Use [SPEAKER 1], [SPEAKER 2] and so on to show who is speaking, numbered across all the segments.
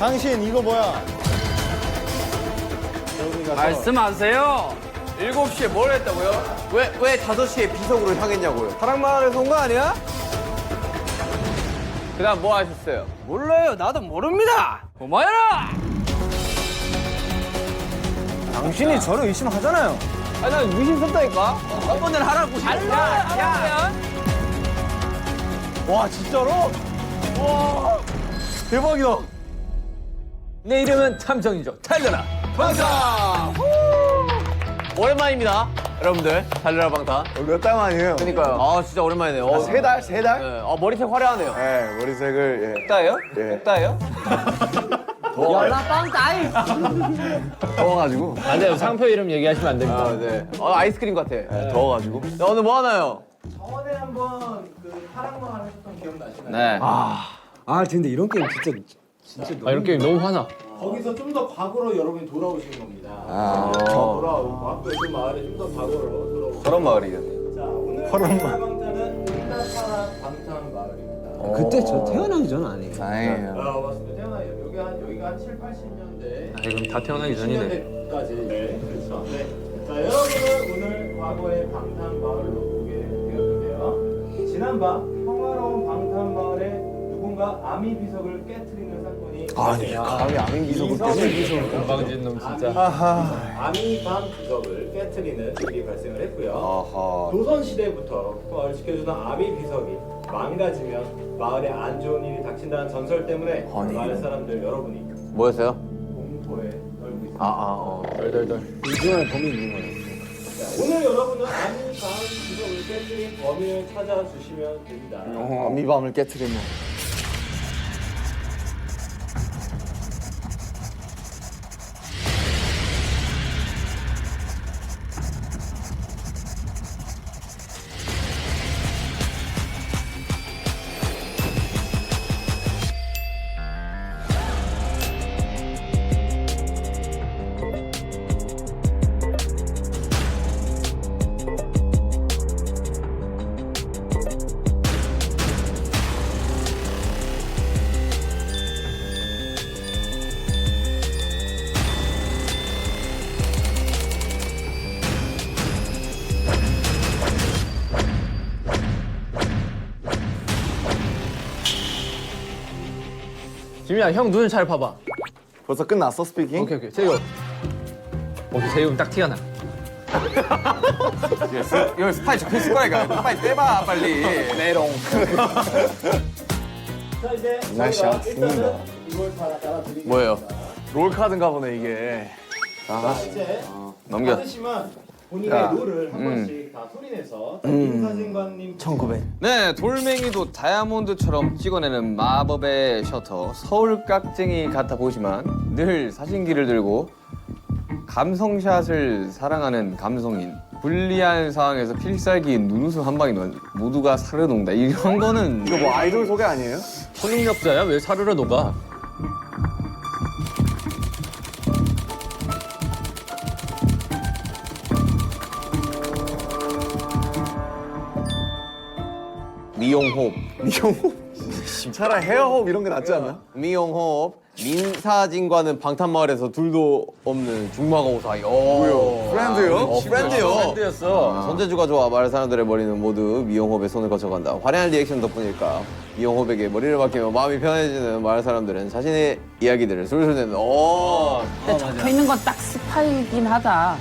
[SPEAKER 1] 당신 이거 뭐야?
[SPEAKER 2] 말씀하세요. 7시에 뭘 했다고요?
[SPEAKER 3] 왜 5시에 비석으로 향했냐고요?
[SPEAKER 2] 사랑마을에서 온 거 아니야? 그 다음 뭐 하셨어요? 몰라요. 나도 모릅니다. 고마워라.
[SPEAKER 1] 당신이 저를 의심하잖아요.
[SPEAKER 2] 아니, 난 의심스럽다니까. 한 번은 하라고. 야.
[SPEAKER 1] 와 진짜로? 와 대박이다.
[SPEAKER 2] 내 이름은 탐정이죠. 달려라. 방탄. 오랜만입니다. 여러분들, 달려라 방탄.
[SPEAKER 1] 몇 달 만이에요?
[SPEAKER 2] 그러니까요. 아, 진짜 오랜만이네요.
[SPEAKER 1] 세 달? 세 달?
[SPEAKER 2] 네. 머리색 화려하네요.
[SPEAKER 1] 네 머리색을 예.
[SPEAKER 2] 따예요?
[SPEAKER 1] 예.
[SPEAKER 2] 따예요?
[SPEAKER 1] 더워가지고.
[SPEAKER 4] 안 돼요. 상표 이름 얘기하시면 안 됩니다.
[SPEAKER 2] 아, 네. 아이스크림 같아.
[SPEAKER 1] 더워가지고.
[SPEAKER 2] 자, 오늘 뭐 하나요?
[SPEAKER 5] 저번에 한번 그 파랑마을 하셨던 기억나시나요?
[SPEAKER 2] 네.
[SPEAKER 6] 아 근데 이런 게임 진짜
[SPEAKER 4] 아, 이런 게임 너무 화나.
[SPEAKER 5] 거기서 좀 더 과거로 여러분이 돌아오신 겁니다.
[SPEAKER 1] 아.
[SPEAKER 5] 돌아오고 앞에 그 마을에 좀 더 과거로 돌아오고.
[SPEAKER 2] 그런 마을이요.
[SPEAKER 5] 자 오늘
[SPEAKER 1] 파랑마을.
[SPEAKER 5] 방탄은 인다파라 방탄 마을입니다.
[SPEAKER 6] 그때 저 태어나기 전 아니에요.
[SPEAKER 1] 다행이에요.
[SPEAKER 5] 맞습니다. 태어나 여기가 한 7, 80년대.
[SPEAKER 4] 아, 그럼 다 태어나기 전이네.
[SPEAKER 5] 10년대까지. 네, 그렇죠. 네. 자 여러분은 오늘 과거의 방탄 마을로 오게 되었는데요. 지난밤 평화로운 방탄 마을에 누군가 아미 비석을 깨트리는 사건이
[SPEAKER 1] 아니 감히 아민 기석을 깨서
[SPEAKER 4] 건방진 놈 진짜.
[SPEAKER 5] 아미밤 비석을 깨트리는 일이 발생을 했고요.
[SPEAKER 1] 아하.
[SPEAKER 5] 조선 시대부터 마을을 지켜주던 아미 비석이 망가지면 마을에 안 좋은 일이 닥친다는 전설 때문에
[SPEAKER 1] 아니.
[SPEAKER 5] 마을 사람들 여러분이
[SPEAKER 2] 뭐였어요?
[SPEAKER 5] 공포에 떨고 있습니다.
[SPEAKER 4] 덜덜덜.
[SPEAKER 6] 이중에 범이 있는 거예요.
[SPEAKER 5] 자, 오늘 여러분은 아미밤 비석을 깨트린 범인을 찾아주시면 됩니다.
[SPEAKER 1] 아미밤을 깨트리면.
[SPEAKER 4] 지민아, 형 눈을 잘 봐봐.
[SPEAKER 1] 벌써 끝났어 스피킹?
[SPEAKER 4] 오케이. 제이홉. 오케이, 제이홉 딱 티가 나.
[SPEAKER 2] 이거 스파이 적혀있을 거니까. 스파이 빼봐, 빨리. 메롱.
[SPEAKER 5] 자 이제
[SPEAKER 1] 날씨
[SPEAKER 5] 저희가
[SPEAKER 1] 안 죽는다.
[SPEAKER 5] 일단은 이걸 따라드리겠습니다.
[SPEAKER 2] 뭐예요?
[SPEAKER 1] 롤카드인가 보네 이게.
[SPEAKER 5] 자 이제
[SPEAKER 2] 넘겨.
[SPEAKER 5] 받으시면 본인의
[SPEAKER 1] 야.
[SPEAKER 5] 롤을 한 번씩 다 소리내서 임사진관님
[SPEAKER 1] 1900.
[SPEAKER 2] 네, 돌멩이도 다이아몬드처럼 찍어내는 마법의 셔터. 서울 깍쟁이 같아 보이지만 늘 사진기를 들고 감성샷을 사랑하는 감성인. 불리한 상황에서 필살기 눈웃음 한 방에 넣은 모두가 사르 녹는다. 이런 거는
[SPEAKER 1] 이거 뭐 아이돌 소개 아니에요?
[SPEAKER 4] 초능력자야? 왜 사르르 녹아?
[SPEAKER 2] 미용호흡.
[SPEAKER 1] 차라리 헤어호흡 이런 게 낫지 않나?
[SPEAKER 2] 미용호흡. 민사진과는 방탄마을에서 둘도 없는 중마고사이.
[SPEAKER 1] 뭐요? 프렌드요?
[SPEAKER 2] 프렌드요.
[SPEAKER 4] 밴드였어.
[SPEAKER 2] 손재주가 좋아 마을 사람들의 머리는 모두 미용호흡에 손을 거쳐간다. 화려한 리액션 덕분일까 미용호흡에게 머리를 맡기며 마음이 편해지는 마을 사람들은 자신의 이야기들을 술술 내는.
[SPEAKER 7] 근데 적혀 있는 건 딱 스파이긴 하다.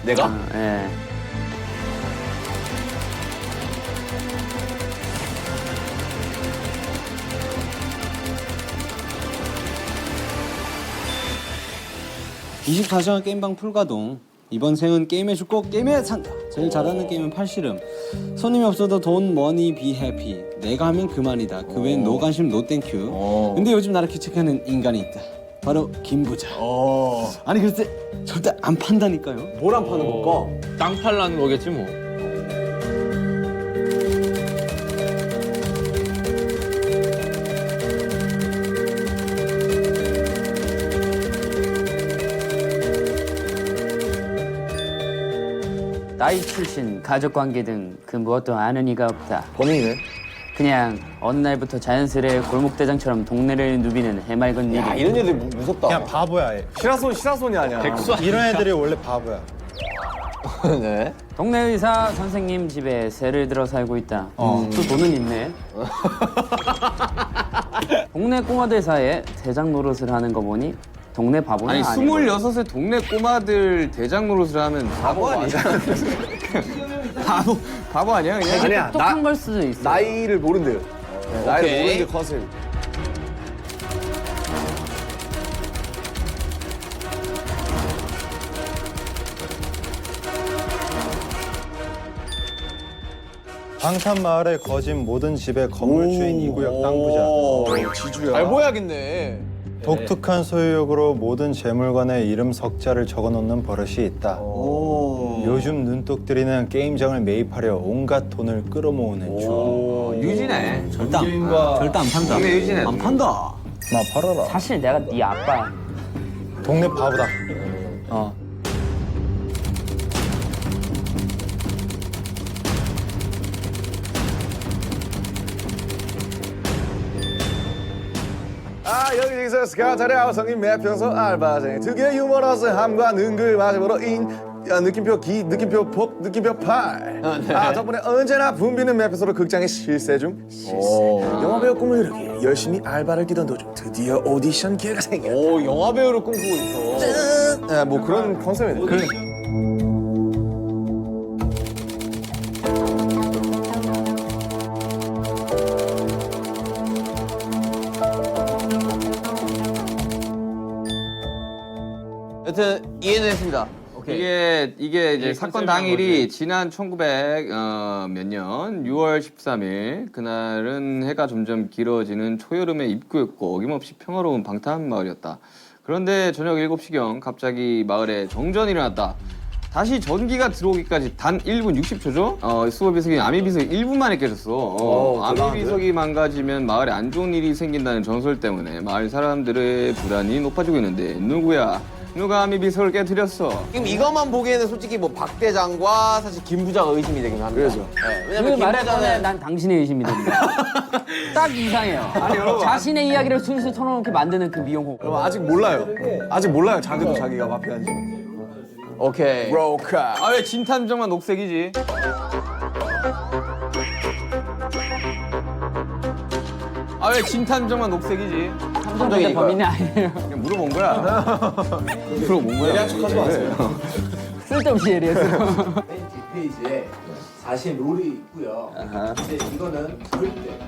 [SPEAKER 2] 내가?
[SPEAKER 7] 예.
[SPEAKER 6] 이십사 시간 게임방 풀가동. 이번 생은 게임에 죽고 게임에 산다. 제일 잘하는 게임은 팔씨름. 손님이 없어도 돈, 머니, 비 해피. 내가 하면 그만이다. 그 외엔 노 관심, 노 땡큐. 근데 요즘 나를 귀책하는 인간이 있다. 바로 김부자. 아니 글쎄 절대 안 판다니까요.
[SPEAKER 1] 뭘 안 파는 걸까?
[SPEAKER 4] 땅 팔라는 거겠지 뭐.
[SPEAKER 7] 나이 출신, 가족관계 등 그 무엇도 아는 이가 없다.
[SPEAKER 1] 범인이네.
[SPEAKER 7] 그냥 어느 날부터 자연스레 골목대장처럼 동네를 누비는 해맑은
[SPEAKER 2] 야,
[SPEAKER 7] 일이.
[SPEAKER 2] 이런 애들 무섭다.
[SPEAKER 8] 그냥 바보야 얘.
[SPEAKER 1] 시라손이 아니야.
[SPEAKER 8] 이런 애들이 원래 바보야.
[SPEAKER 2] 네.
[SPEAKER 7] 동네 의사 선생님 집에 새를 들어 살고 있다. 또 돈은 있네. 동네 꼬마들 사이에 대장 노릇을 하는 거 보니 동네 바보는
[SPEAKER 6] 아니
[SPEAKER 7] 아니고.
[SPEAKER 6] 26의 동네 꼬마들 대장 노릇을 하면 바보 아니야? 바보 아니야 그냥?
[SPEAKER 1] 아니야.
[SPEAKER 7] 똑똑한 걸 수도 있어.
[SPEAKER 1] 나이를 모른대요. 나이를
[SPEAKER 2] 오케이.
[SPEAKER 1] 모르는 게 컨셉.
[SPEAKER 8] 방탄마을에 거진 모든 집의 건물주인 이 구역 땅 부자.
[SPEAKER 1] 지주야.
[SPEAKER 2] 잘 보여야겠네.
[SPEAKER 8] 독특한 소유욕으로 모든 재물관에 이름 석자를 적어놓는 버릇이 있다. 요즘 눈독들이는 게임장을 매입하려 온갖 돈을 끌어모으는 중.
[SPEAKER 6] 유진해. 절대 안 판다. 동네 유진해.
[SPEAKER 2] 안 판다.
[SPEAKER 8] 나 팔아라.
[SPEAKER 7] 사실 내가 네 아빠야.
[SPEAKER 8] 동네 바보다.
[SPEAKER 1] 여기서 스카타리아 성인 매평소 알바생 특유의 유머러스함과 능글맞음으로 느낌표 폭 느낌표 8 덕분에 언제나 붐비는 매평소로 극장에 실세 중 영화배우 꿈을 이루기 열심히 알바를 뛰던 도중 드디어 오디션 기회가 생겼다.
[SPEAKER 2] 오, 영화 배우를 꿈꾸고 있어.
[SPEAKER 1] 뭐 그런 컨셉이네.
[SPEAKER 2] 여튼 이해는 했습니다.
[SPEAKER 6] 이게 이제 사건 당일이 지난 1900 몇 년 6월 13일 그날은 해가 점점 길어지는 초여름의 입구였고 어김없이 평화로운 방탄 마을이었다. 그런데 저녁 7시경 갑자기 마을에 정전이 일어났다. 다시 전기가 들어오기까지 단 1분 60초죠? 수호 비석이 아미 비석이 1분 만에 깨졌어. 아미 비석이 망가지면 마을에 안 좋은 일이 생긴다는 전설 때문에 마을 사람들의 불안이 높아지고 있는데 누구야? 누가 아미 비석을 깨뜨렸어?
[SPEAKER 2] 지금 이것만 보기에는 솔직히 뭐 박 대장과 사실 김 부자가 의심이 되긴 합니다.
[SPEAKER 1] 그래서
[SPEAKER 2] 네,
[SPEAKER 7] 그
[SPEAKER 2] 왜냐면 김
[SPEAKER 7] 말에 꺼내
[SPEAKER 2] 부자는
[SPEAKER 7] 난 당신의 의심이 됩니다. 딱 이상해요. 자신의 이야기를 술술 털어놓게 만드는 그 미용호.
[SPEAKER 1] 여러분 아직 몰라요. 아직 몰라요. 자기도 자기가 마피아인지.
[SPEAKER 2] 오케이.
[SPEAKER 1] 로카.
[SPEAKER 6] 아 왜 진탐정만 녹색이지? 아 왜 진탐정만 녹색이지?
[SPEAKER 7] 탐정인데 범인이 아니에요.
[SPEAKER 6] 그냥 물어본 거야. 물어본 거야.
[SPEAKER 1] 하지 마세요.
[SPEAKER 7] 쓸데없이 예리해서.
[SPEAKER 5] 맨 뒷페이지에 자신 롤이 있고요. 근데 이거는 절대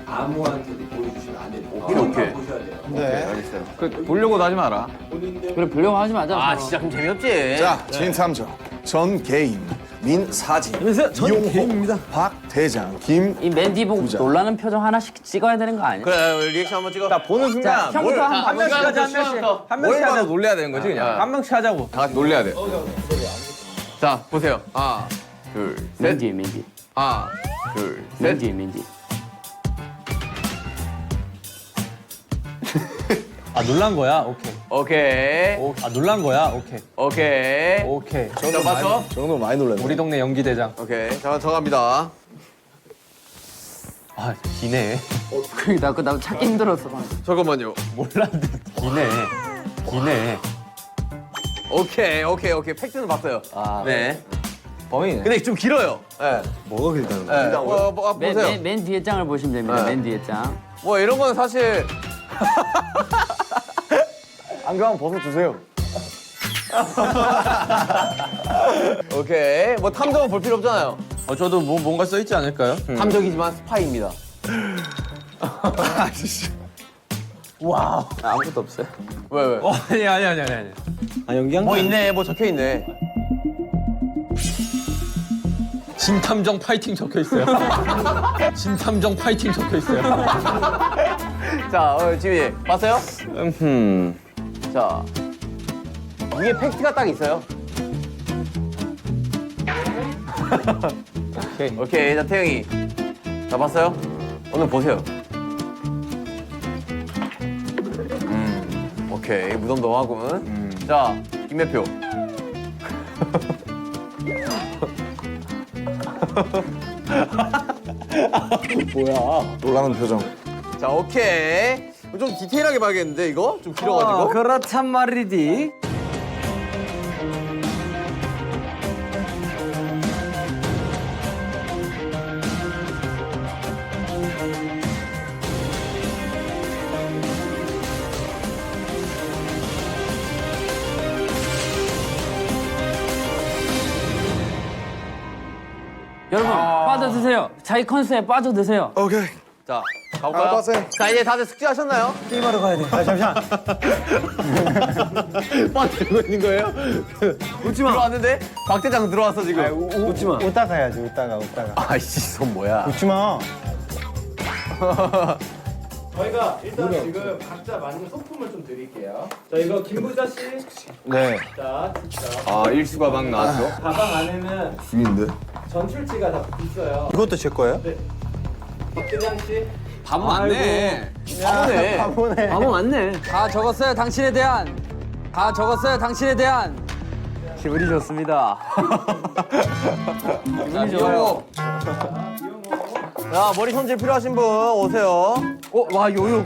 [SPEAKER 5] 아무한테도 보여주시면 안 돼요.
[SPEAKER 2] 오케이.
[SPEAKER 5] 보셔야 돼요.
[SPEAKER 8] 네.
[SPEAKER 2] 알겠어요.
[SPEAKER 6] 그 보려고도 하지 마라.
[SPEAKER 5] 본인들
[SPEAKER 7] 그래 보려고 하지 마자.
[SPEAKER 2] 아, 진짜 그럼 재미없지.
[SPEAKER 1] 자, 진탐정, 전 개인, 민사진, 이용호, 박 대장, 김.
[SPEAKER 7] 이 맨디 보고
[SPEAKER 1] 부자.
[SPEAKER 7] 놀라는 표정 하나씩 찍어야 되는 거 아니야?
[SPEAKER 2] 그래, 리액션 한번 찍어.
[SPEAKER 3] 나 보는
[SPEAKER 7] 자,
[SPEAKER 3] 순간
[SPEAKER 7] 형부터
[SPEAKER 3] 한
[SPEAKER 7] 한번
[SPEAKER 3] 명씩
[SPEAKER 7] 가보자.
[SPEAKER 3] 하자, 한 명씩 하자 놀래야 되는 거지 그냥. 한 명씩 하자고.
[SPEAKER 6] 다 같이 놀래야 돼.
[SPEAKER 2] 자, 보세요. 하나, 둘, 셋.
[SPEAKER 7] 맨디 맨디
[SPEAKER 2] 하나, 둘, 셋.
[SPEAKER 7] 맨디 맨디.
[SPEAKER 4] 아 놀란 거야? 오케이.
[SPEAKER 2] 오케이.
[SPEAKER 4] 아 놀란 거야? 오케이.
[SPEAKER 2] 오케이.
[SPEAKER 4] 오케이.
[SPEAKER 2] 자, 맞죠?
[SPEAKER 1] 저 정도 많이 놀랐네.
[SPEAKER 4] 우리 동네 연기 대장.
[SPEAKER 2] 오케이. 자, 저 갑니다.
[SPEAKER 4] 아 기네.
[SPEAKER 7] 나도 찾기 힘들었어 방금.
[SPEAKER 2] 잠깐만요.
[SPEAKER 4] 몰랐는데 기네. 기네.
[SPEAKER 2] 오케이. 팩트는 봤어요. 네.
[SPEAKER 3] 범인이네.
[SPEAKER 2] 근데 좀 길어요. 네.
[SPEAKER 1] 뭐가 길다는
[SPEAKER 2] 네. 보세요.
[SPEAKER 7] 맨 뒤에 장을 보시면 됩니다.
[SPEAKER 2] 네.
[SPEAKER 7] 맨 뒤에 장.
[SPEAKER 2] 뭐 이런 건 사실
[SPEAKER 1] 안경 한번 벗어주세요.
[SPEAKER 2] 오케이. 뭐 탐정은 볼 필요 없잖아요.
[SPEAKER 4] 저도 뭐 뭔가 써 있지 않을까요?
[SPEAKER 2] 탐정이지만 스파이입니다.
[SPEAKER 4] 와우.
[SPEAKER 7] 아무것도 없어요.
[SPEAKER 2] 왜?
[SPEAKER 4] 아니.
[SPEAKER 6] 아 연기한
[SPEAKER 2] 뭐 있네. 뭐 적혀 있네.
[SPEAKER 4] 진탐정 파이팅 적혀 있어요. 진탐정 파이팅 적혀 있어요.
[SPEAKER 2] 자, 지민이 봤어요? 자, 위에 팩트가 딱 있어요. 오케이. 자, 태영이. 자, 봤어요? 오늘 보세요. 오케이. 무덤덤하군. 자, 김매표.
[SPEAKER 1] 놀라는 표정.
[SPEAKER 2] 자, 오케이. 좀 디테일하게 봐야겠는데 이거? 좀 길어가지고.
[SPEAKER 7] 그렇단 말이디. 여러분 빠져드세요. 자기 컨셉에 빠져드세요.
[SPEAKER 1] 오케이.
[SPEAKER 2] 자, 가볼까요?
[SPEAKER 1] 봤어요.
[SPEAKER 2] 자, 이제 다들 숙제하셨나요?
[SPEAKER 8] 잠시만.
[SPEAKER 2] 빠 들고 있는 거예요? 웃지 마. 들어왔는데 박 대장 들어왔어 지금.
[SPEAKER 6] 웃지 마.
[SPEAKER 8] 웃다가 해야지. 웃다가.
[SPEAKER 2] 아이씨, 손 뭐야?
[SPEAKER 8] 웃지 마.
[SPEAKER 5] 저희가 일단 지금 각자 만든 소품을 좀 드릴게요. 자, 이거 김부자 씨.
[SPEAKER 1] 네.
[SPEAKER 5] 자,
[SPEAKER 2] 아, 일수가 막 나왔어.
[SPEAKER 5] 가방 안에는
[SPEAKER 1] 죽인데.
[SPEAKER 5] 전출지가 다 있어요.
[SPEAKER 8] 이것도 제 거예요?
[SPEAKER 5] 박대장 씨.
[SPEAKER 2] 바보 맞네. 바보네.
[SPEAKER 8] 바보네.
[SPEAKER 7] 바보 맞네. 다 적었어요. 당신에 대한. 다 적었어요. 당신에 대한. 기분이 좋습니다.
[SPEAKER 2] 기분이 좋아요. 야, 머리 손질 필요하신 분 오세요.
[SPEAKER 7] 와 요요.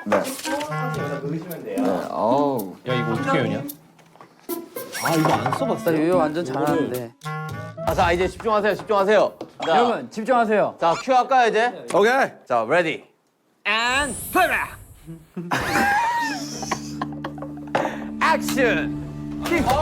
[SPEAKER 1] 네.
[SPEAKER 5] 사진 여기다 넣으시면 돼요.
[SPEAKER 4] 야 이거 어떻게 해냐?
[SPEAKER 7] 나 요요 완전 잘하는데.
[SPEAKER 2] 자, 이제 집중하세요. 집중하세요. 자,
[SPEAKER 7] 여러분 집중하세요.
[SPEAKER 2] 자, 큐 할까요 이제?
[SPEAKER 1] 오케이.
[SPEAKER 2] 자, 레디.
[SPEAKER 7] And play.
[SPEAKER 2] 액션. 게임하러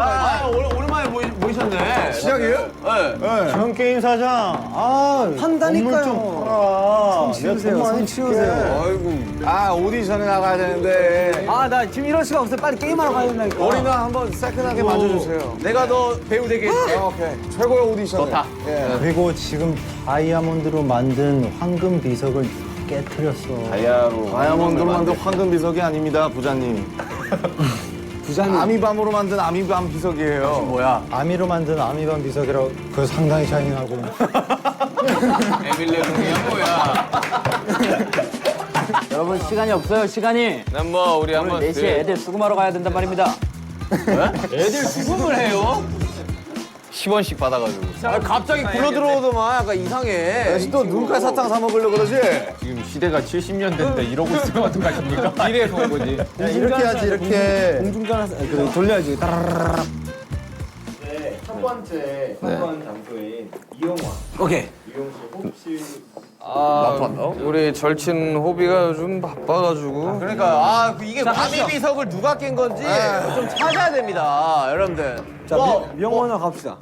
[SPEAKER 2] 가요. 오랜만에 모이셨네.
[SPEAKER 1] 시작이에요?
[SPEAKER 2] 네.
[SPEAKER 8] 전 게임 사장. 판다니까요. 좀 팔아. 치우세요. 손 치우세요.
[SPEAKER 1] 아이고. 아 오디션에 나가야 되는데.
[SPEAKER 7] 아 나 지금 이럴 수가 없어. 빨리 게임하러 가야 된다니까.
[SPEAKER 1] 머리는 한번 새끈하게 만져주세요.
[SPEAKER 2] 내가 너 배우 되게 해줄게.
[SPEAKER 1] 오케이. 최고의 오디션.
[SPEAKER 2] 좋다.
[SPEAKER 1] 예.
[SPEAKER 8] 그리고 지금 다이아몬드로 만든 황금 비석을 깨뜨렸어.
[SPEAKER 1] 다이아몬드로 만든 황금 비석이 아닙니다, 부자님. 아미밤으로 만든 아미밤 비석이에요.
[SPEAKER 2] 뭐야?
[SPEAKER 8] 아미로 만든 아미밤 비석이라고 그거 상당히 샤이하고.
[SPEAKER 2] 에밀레 룸이야 뭐야?
[SPEAKER 7] 여러분 시간이 없어요. 시간이.
[SPEAKER 2] 난 뭐 우리
[SPEAKER 7] 오늘
[SPEAKER 2] 한번
[SPEAKER 7] 4시에 애들 수금하러 가야 된단 말입니다.
[SPEAKER 2] 애들 수금을 해요? 10원씩 받아가지고. 아, 갑자기 굴러 들어오더만 약간 이상해.
[SPEAKER 1] 또 눈깔 사탕 사 먹으려고 그러지?
[SPEAKER 4] 지금 시대가 70년대인데 이러고 있으면 어떡하십니까? 미래에서 온 거지.
[SPEAKER 8] 이렇게 해야지 이렇게.
[SPEAKER 6] 공중전 그래 돌려야지. 따라라라.
[SPEAKER 5] 네, 첫 번째 한번 장소인 이용화.
[SPEAKER 7] 오케이.
[SPEAKER 5] 이용 씨 혹시
[SPEAKER 2] 우리 절친 호비가 요즘 바빠가지고. 그러니까 이게 아미 비석을 누가 깬 건지 좀 찾아야 됩니다, 여러분들.
[SPEAKER 6] 자 미영원으로 갑시다.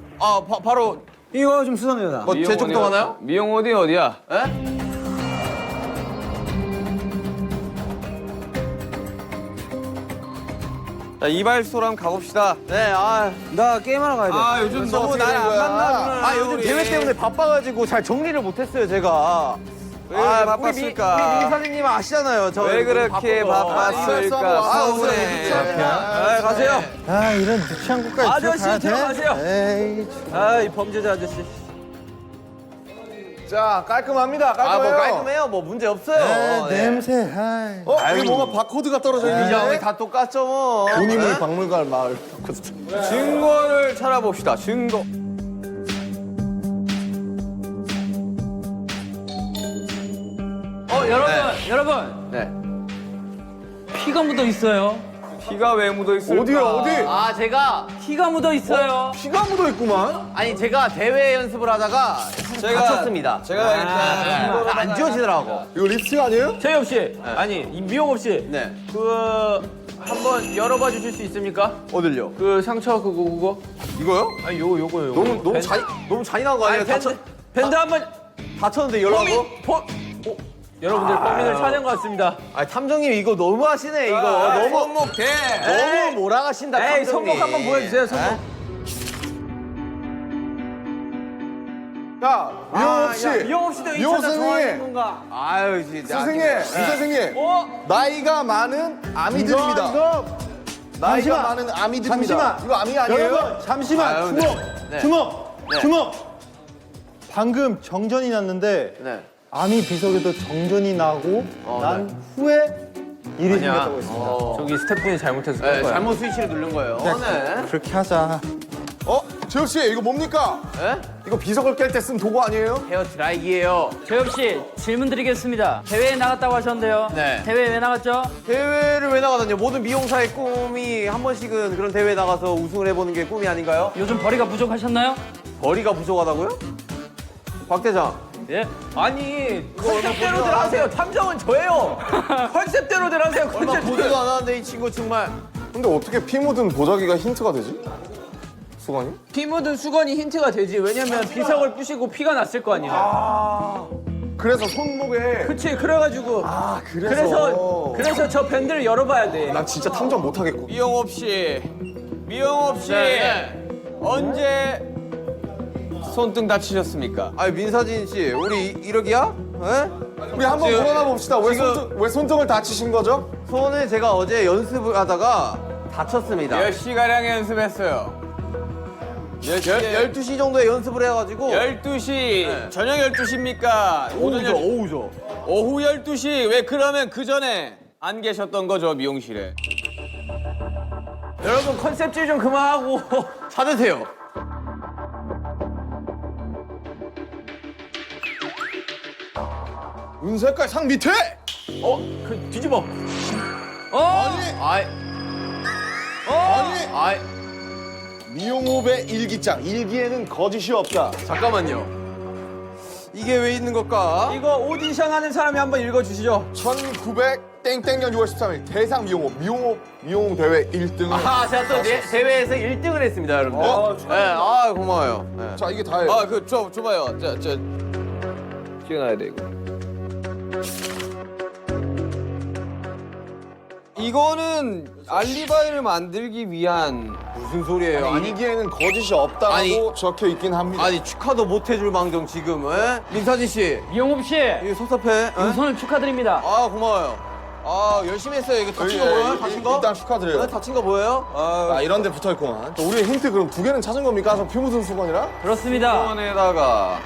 [SPEAKER 2] 바로
[SPEAKER 6] 이거 좀 수상해요.
[SPEAKER 2] 뭐 제쪽도 가나요?
[SPEAKER 3] 미용 어디야?
[SPEAKER 2] 에? 자, 이발소랑 가봅시다. 네,
[SPEAKER 6] 나 게임하러 가야 돼.
[SPEAKER 2] 요즘 너무 날 안 만나주는. 요즘 대회 때문에 바빠가지고 잘 정리를 못했어요, 제가. 왜 바빴을까? 우리 미사님 아시잖아요. 왜 그렇게 바빴을까? 서운해. 가세요.
[SPEAKER 8] 아 이런 유치한 곳까지
[SPEAKER 7] 아저씨 들어가세요.
[SPEAKER 8] 에이.
[SPEAKER 7] 아이 범죄자 아저씨.
[SPEAKER 1] 자, 깔끔합니다. 깔끔해요.
[SPEAKER 2] 뭐 깔끔해요. 뭐 문제 없어요. 네.
[SPEAKER 8] 냄새. 아이.
[SPEAKER 1] 여기 뭔가 바코드가 떨어져
[SPEAKER 2] 이제 우리
[SPEAKER 1] 있는데?
[SPEAKER 2] 다 똑같죠, 뭐.
[SPEAKER 1] 본인물 박물관 마을.
[SPEAKER 2] 증거를 찾아봅시다. 증거.
[SPEAKER 7] 여러분
[SPEAKER 2] 네.
[SPEAKER 7] 피가 묻어 있어요.
[SPEAKER 2] 피가 왜 묻어 있을까?
[SPEAKER 1] 어디야, 어디?
[SPEAKER 2] 제가
[SPEAKER 7] 피가 묻어 있어요.
[SPEAKER 1] 피가 묻어 있구만.
[SPEAKER 2] 아니 제가 대회 연습을 하다가 다쳤습니다. 제가 안 지워지더라고.
[SPEAKER 1] 이거 립스틱 아니에요?
[SPEAKER 3] 최엽 씨, 아니 이 미용업 씨,
[SPEAKER 2] 네.
[SPEAKER 3] 한번 열어봐 주실 수 있습니까?
[SPEAKER 2] 어딜요?
[SPEAKER 3] 그 상처 그거.
[SPEAKER 2] 이거요?
[SPEAKER 3] 아니 요거요.
[SPEAKER 2] 너무 잔인한 거 아니에요?
[SPEAKER 3] 밴드 한번
[SPEAKER 2] 다쳤는데 열라고?
[SPEAKER 3] 여러분들 범인을 찾은 것 같습니다.
[SPEAKER 2] 탐정님 이거 너무 하시네 이거. 너무 손목대. 너무 몰아가신다.
[SPEAKER 3] 에이
[SPEAKER 2] 탐정님.
[SPEAKER 3] 손목 한번 보여주세요. 손목.
[SPEAKER 1] 자, 미용업 씨.
[SPEAKER 3] 미용업 씨도 이
[SPEAKER 1] 미용
[SPEAKER 3] 차자 좋아하는
[SPEAKER 1] 선생님.
[SPEAKER 3] 건가?
[SPEAKER 2] 아유 진짜.
[SPEAKER 1] 선생님, 이 선생님. 나이가 많은 아미들입니다. 나이가 많은 아미들입니다.
[SPEAKER 8] 잠시만.
[SPEAKER 1] 이거 아미 아니에요?
[SPEAKER 8] 여러분 잠시만.
[SPEAKER 2] 아유,
[SPEAKER 8] 주목.
[SPEAKER 2] 네.
[SPEAKER 8] 주목.
[SPEAKER 2] 네.
[SPEAKER 8] 주목. 방금 정전이 났는데
[SPEAKER 2] 네.
[SPEAKER 8] 아미 비석에도 정전이 나고 난 후에 일이 생겼다고 했습니다.
[SPEAKER 3] 저기 스태프분이 잘못해서
[SPEAKER 2] 네,
[SPEAKER 3] 그런 거야.
[SPEAKER 2] 잘못 스위치를 누른 거예요. 네.
[SPEAKER 8] 그렇게 하자.
[SPEAKER 1] 재혁 씨 이거 뭡니까?
[SPEAKER 3] 에?
[SPEAKER 1] 이거 비석을 깰 때 쓴 도구 아니에요?
[SPEAKER 3] 헤어 드라이기예요.
[SPEAKER 7] 재혁 씨 질문 드리겠습니다. 대회에 나갔다고 하셨는데요.
[SPEAKER 3] 네.
[SPEAKER 7] 대회 왜 나갔죠?
[SPEAKER 2] 대회를 왜 나가다뇨? 모든 미용사의 꿈이 한 번씩은 그런 대회에 나가서 우승을 해보는 게 꿈이 아닌가요?
[SPEAKER 7] 요즘 벌이가 부족하셨나요?
[SPEAKER 2] 거리가 부족하다고요? 박 대장.
[SPEAKER 7] 예.
[SPEAKER 3] 아니 컨셉대로들 하세요. 탐정은 저예요. 컨셉대로들 하세요.
[SPEAKER 2] 얼마
[SPEAKER 3] 컨셉대로.
[SPEAKER 2] 보지도 않았는데 이 친구 정말.
[SPEAKER 1] 근데 어떻게 피 묻은 보자기가 힌트가 되지? 수건이?
[SPEAKER 3] 피 묻은 수건이 힌트가 되지. 왜냐면 비석을 부시고 피가 났을 거 아니야.
[SPEAKER 1] 그래서 손목에
[SPEAKER 3] 그치. 그래가지고.
[SPEAKER 1] 그래서
[SPEAKER 3] 그래서 저 밴드를 열어봐야 돼.
[SPEAKER 1] 나 진짜 탐정 못하겠고.
[SPEAKER 2] 미영업 씨. 미영업 씨.
[SPEAKER 3] 네.
[SPEAKER 2] 언제 손등 다치셨습니까? 아니 민사진 씨, 우리 이러기야? 에?
[SPEAKER 1] 우리 한번
[SPEAKER 2] 지금-
[SPEAKER 1] 물어나 봅시다. 왜 손등을 다치신 거죠?
[SPEAKER 2] 손을 제가 어제 연습을 하다가 다쳤습니다.
[SPEAKER 4] 몇 시가량 연습했어요?
[SPEAKER 2] 12시 정도에 연습을 해가지고
[SPEAKER 4] 12시. 저녁 12시입니까?
[SPEAKER 2] 오후죠.
[SPEAKER 4] 오후 12시. 왜 그러면 그 전에 안 계셨던 거죠, 미용실에?
[SPEAKER 3] 여러분 컨셉질 좀 그만하고
[SPEAKER 2] 찾으세요.
[SPEAKER 1] 은색깔 상 밑에!
[SPEAKER 3] 그 뒤집어.
[SPEAKER 1] 아니! 아니!
[SPEAKER 3] 아이
[SPEAKER 1] 미용업의 일기장. 일기에는 거짓이 없다.
[SPEAKER 2] 잠깐만요. 이게 왜 있는 걸까?
[SPEAKER 3] 이거 오디션 하는 사람이 한번 읽어주시죠.
[SPEAKER 1] 1900 땡땡년 6월 13일 대상 미용 대회 1등을.
[SPEAKER 2] 아, 제가 또 대회에서 1등을 했습니다, 여러분들. 네, 아, 고마워요. 네.
[SPEAKER 1] 자, 이게 다예요.
[SPEAKER 2] 아, 줘봐요. 저 찍어놔야 돼, 이거. 이거는 알리바이를 만들기 위한 무슨 소리예요?
[SPEAKER 1] 아니, 일기에는 거짓이 없다고
[SPEAKER 2] 아니.
[SPEAKER 1] 적혀 있긴 합니다.
[SPEAKER 2] 아니 축하도 못 해줄 망정 지금, 에? 민사진 씨,
[SPEAKER 7] 이용업 씨
[SPEAKER 2] 이거 섭섭해? 에?
[SPEAKER 7] 우선을 축하드립니다.
[SPEAKER 2] 아, 고마워요. 아, 열심히 했어요. 이거 다친 거 보여요? 다친 거?
[SPEAKER 1] 일단 축하드려요.
[SPEAKER 2] 네, 다친 거 보여요?
[SPEAKER 1] 아, 이런 데 붙어 있구만. 우리 힌트 그럼 2개는 찾은 겁니까? 저 피 묻은 수건이랑?
[SPEAKER 7] 그렇습니다.
[SPEAKER 2] 수건에다가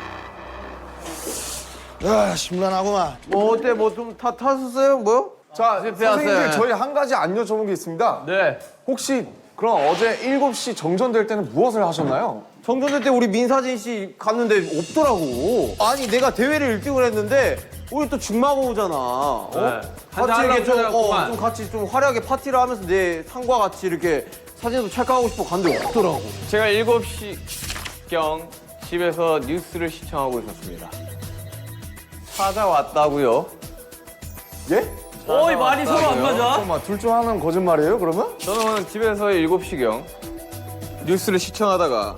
[SPEAKER 1] 야, 심란하구만.
[SPEAKER 2] 뭐 어때? 뭐 좀 탔었어요? 뭐요?
[SPEAKER 1] 자,
[SPEAKER 2] 실패했어요.
[SPEAKER 1] 선생님들 저희 한 가지 안 여쭤본 게 있습니다.
[SPEAKER 3] 네.
[SPEAKER 1] 혹시 그럼 어제 7시 정전될 때는 무엇을 하셨나요?
[SPEAKER 2] 정전될 때 우리 민사진 씨 갔는데 없더라고. 아니 내가 대회를 1등을 했는데 우리 또 중마고 오잖아. 어? 같이 이렇게 좀 같이 좀 화려하게 파티를 하면서 내 상과 같이 이렇게 사진도 찰칵하고 싶어 갔는데 없더라고.
[SPEAKER 4] 제가 7시경 집에서 뉴스를 시청하고 있었습니다.
[SPEAKER 2] 찾아왔다고요?
[SPEAKER 1] 예?
[SPEAKER 7] 어이 말이 서로 안 맞아.
[SPEAKER 1] 잠깐만, 둘 중 하나는 거짓말이에요, 그러면?
[SPEAKER 4] 저는 집에서 7시경 뉴스를 시청하다가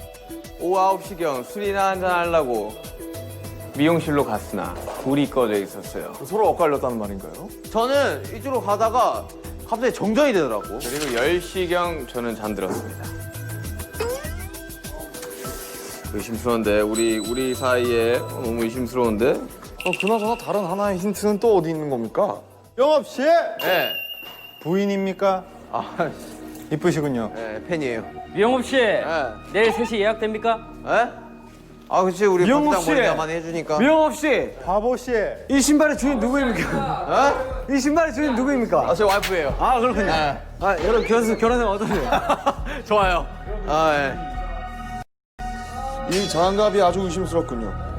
[SPEAKER 4] 오후 9시경 술이나 한잔 하려고 미용실로 갔으나 불이 꺼져 있었어요.
[SPEAKER 1] 서로 엇갈렸다는 말인가요?
[SPEAKER 2] 저는 이쪽으로 가다가 갑자기 정전이 되더라고.
[SPEAKER 4] 그리고 10시경 저는 잠들었습니다. 의심스러운데 우리 사이에 너무 의심스러운데?
[SPEAKER 1] 그나저나 다른 하나의 힌트는 또 어디 있는 겁니까?
[SPEAKER 8] 영업 씨
[SPEAKER 2] 네.
[SPEAKER 8] 부인입니까? 이쁘시군요.
[SPEAKER 2] 네, 팬이에요.
[SPEAKER 7] 이용업 씨
[SPEAKER 2] 네.
[SPEAKER 7] 내일 3시 예약됩니까?
[SPEAKER 2] 에? 아, 그치 우리
[SPEAKER 3] 미영국
[SPEAKER 2] 박장
[SPEAKER 3] 씨.
[SPEAKER 2] 머리가 많이 해주니까.
[SPEAKER 3] 미영업 씨,
[SPEAKER 8] 바보 씨.
[SPEAKER 3] 이 신발의 주인 누구입니까? 이 신발의 주인 누구입니까?
[SPEAKER 2] 아, 제 와이프예요.
[SPEAKER 3] 아 그렇군요. 아 여러분 결혼하면 어떠세요?
[SPEAKER 2] 좋아요. 아, 예.
[SPEAKER 1] 이 장갑이 아주 의심스럽군요.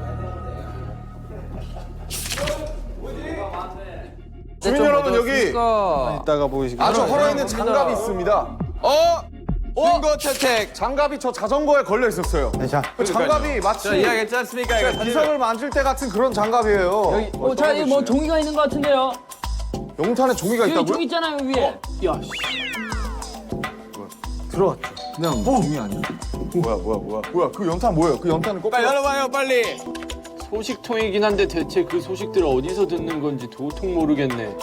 [SPEAKER 1] 주민 여러분, 여기
[SPEAKER 8] 이따가 보이시길
[SPEAKER 1] 아주
[SPEAKER 8] 바랍니다.
[SPEAKER 1] 헐어있는 장갑이 있습니다.
[SPEAKER 2] 신고 채택.
[SPEAKER 1] 장갑이 저 자전거에 걸려 있었어요.
[SPEAKER 8] 자,
[SPEAKER 1] 그 장갑이 마치
[SPEAKER 4] 저 이야기했지 않습니까? 이거 사실
[SPEAKER 1] 비석을 만질 때 같은 그런 장갑이에요.
[SPEAKER 7] 자 이거 뭐 종이가 있는 것 같은데요.
[SPEAKER 1] 용탄에 종이가
[SPEAKER 7] 여기
[SPEAKER 1] 있다고요?
[SPEAKER 7] 종이 있잖아요 위에.
[SPEAKER 1] 그냥 종이 아니야? 뭐야? 그 연탄 뭐예요? 그 연탄은 꼭
[SPEAKER 4] 빨리 열어봐요, 빨리.
[SPEAKER 3] 소식통이긴 한데 대체 그 소식들을 어디서 듣는 건지 도통 모르겠네.